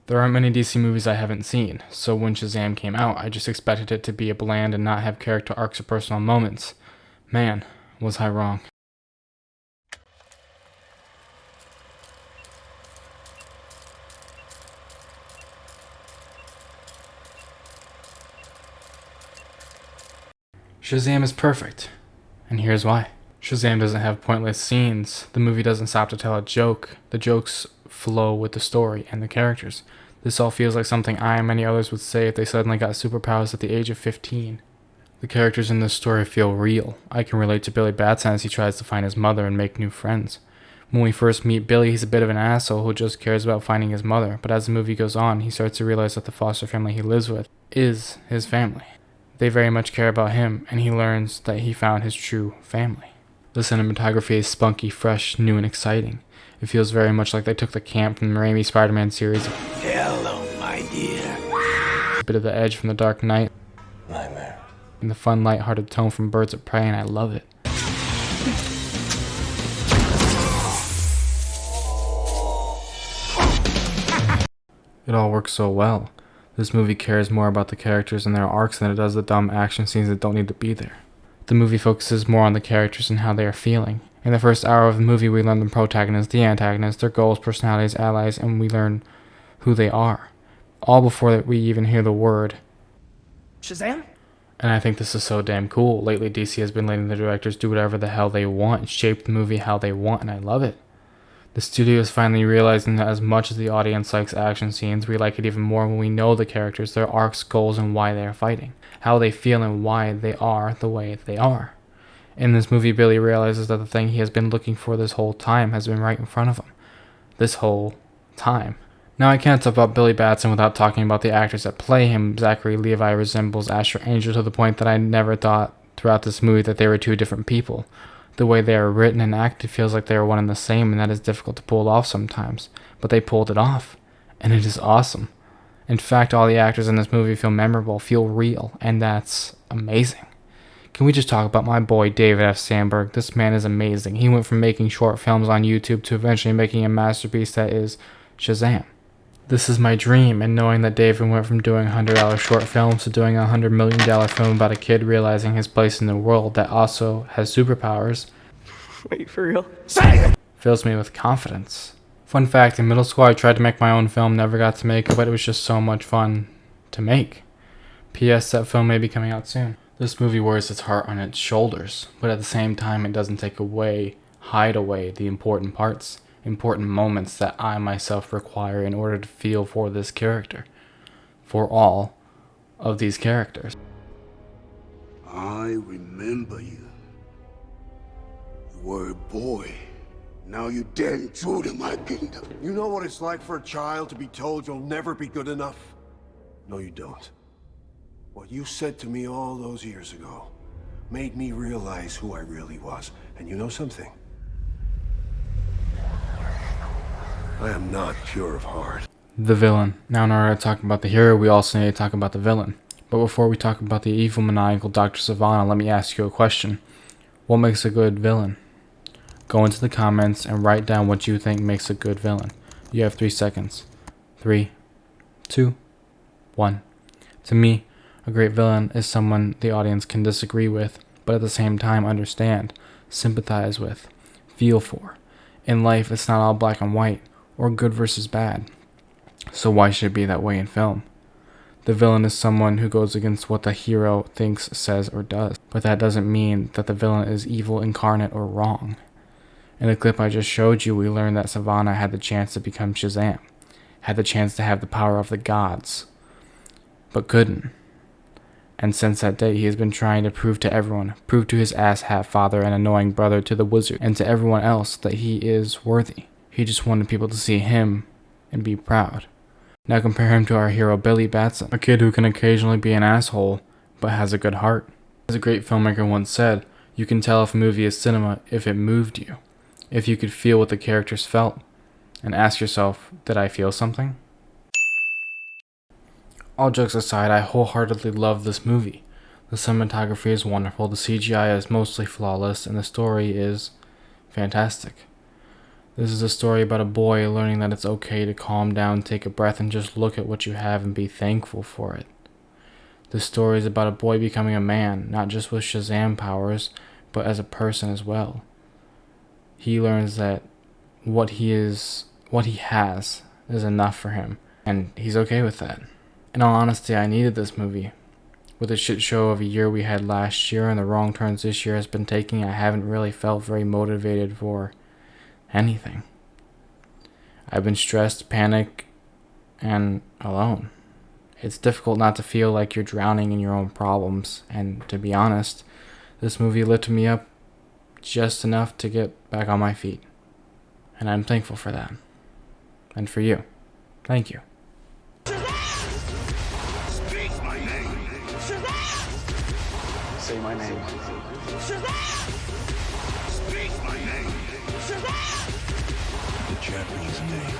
There aren't many DC movies I haven't seen, so when Shazam came out, I just expected it to be a bland and not have character arcs or personal moments. Man, was I wrong. Shazam is perfect, and here's why. Shazam doesn't have pointless scenes, the movie doesn't stop to tell a joke, the jokes flow with the story and the characters. This all feels like something I and many others would say if they suddenly got superpowers at the age of 15. The characters in this story feel real. I can relate to Billy Batson as he tries to find his mother and make new friends. When we first meet Billy, he's a bit of an asshole who just cares about finding his mother, but as the movie goes on, he starts to realize that the foster family he lives with is his family. They very much care about him, and he learns that he found his true family. The cinematography is spunky, fresh, new, and exciting. It feels very much like they took the camp from the Raimi Spider-Man series. Hello, my dear. A bit of the edge from The Dark Knight. Nightmare. And the fun, light-hearted tone from Birds of Prey, and I love it. It all works so well. This movie cares more about the characters and their arcs than it does the dumb action scenes that don't need to be there. The movie focuses more on the characters and how they are feeling. In the first hour of the movie, we learn the protagonist, the antagonist, their goals, personalities, allies, and we learn who they are. All before we even hear the word Shazam? And I think this is so damn cool. Lately, DC has been letting the directors do whatever the hell they want and shape the movie how they want, and I love it. The studio is finally realizing that as much as the audience likes action scenes, we like it even more when we know the characters, their arcs, goals, and why they are fighting, how they feel and why they are the way they are. In this movie, Billy realizes that the thing he has been looking for this whole time has been right in front of him. This whole time. Now, I can't talk about Billy Batson without talking about the actors that play him. Zachary Levi resembles Asher Angel to the point that I never thought throughout this movie that they were two different people. The way they are written and acted feels like they are one and the same, and that is difficult to pull off sometimes. But they pulled it off, and it is awesome. In fact, all the actors in this movie feel memorable, feel real, and that's amazing. Can we just talk about my boy David F Sandberg? This man is amazing. He went from making short films on YouTube to eventually making a masterpiece that is Shazam. This is my dream, and knowing that David went from doing $100 short films to doing a $100 million film about a kid realizing his place in the world that also has superpowers. Wait, for real? Say it! Fills me with confidence. Fun fact, in middle school I tried to make my own film, never got to make it, but it was just so much fun to make. P.S. That film may be coming out soon. This movie wears its heart on its shoulders, but at the same time it doesn't hide away the important parts. Important moments that I myself require in order to feel for this character. For all of these characters. I remember you. You were a boy. Now you dare intrude in my kingdom. You know what it's like for a child to be told you'll never be good enough? No, you don't. What you said to me all those years ago made me realize who I really was. And you know something? I am not pure of heart. The villain. Now, in order to talk about the hero, we also need to talk about the villain. But before we talk about the evil, maniacal Dr. Savannah, let me ask you a question. What makes a good villain? Go into the comments and write down what you think makes a good villain. You have 3 seconds. 3, 2, 1. To me, a great villain is someone the audience can disagree with, but at the same time understand, sympathize with, feel for. In life, it's not all black and white, or good versus bad. So why should it be that way in film? The villain is someone who goes against what the hero thinks, says, or does. But that doesn't mean that the villain is evil, incarnate, or wrong. In the clip I just showed you, we learned that Savannah had the chance to become Shazam. Had the chance to have the power of the gods. But couldn't. And since that day, he has been trying to prove to everyone, prove to his asshat father and annoying brother, to the wizard, and to everyone else that he is worthy. He just wanted people to see him and be proud. Now compare him to our hero Billy Batson, a kid who can occasionally be an asshole, but has a good heart. As a great filmmaker once said, you can tell if a movie is cinema if it moved you, if you could feel what the characters felt, and ask yourself, did I feel something? All jokes aside, I wholeheartedly love this movie. The cinematography is wonderful, the CGI is mostly flawless, and the story is fantastic. This is a story about a boy learning that it's okay to calm down, take a breath, and just look at what you have and be thankful for it. This story is about a boy becoming a man, not just with Shazam powers, but as a person as well. He learns that what he has is enough for him, and he's okay with that. In all honesty, I needed this movie. With the shit show of a year we had last year and the wrong turns this year has been taking, I haven't really felt very motivated for anything. I've been stressed, panicked, and alone. It's difficult not to feel like you're drowning in your own problems, and to be honest, this movie lifted me up just enough to get back on my feet. And I'm thankful for that. And for you. Thank you. Speak my name. Say my name. Speak my name. The champion's name.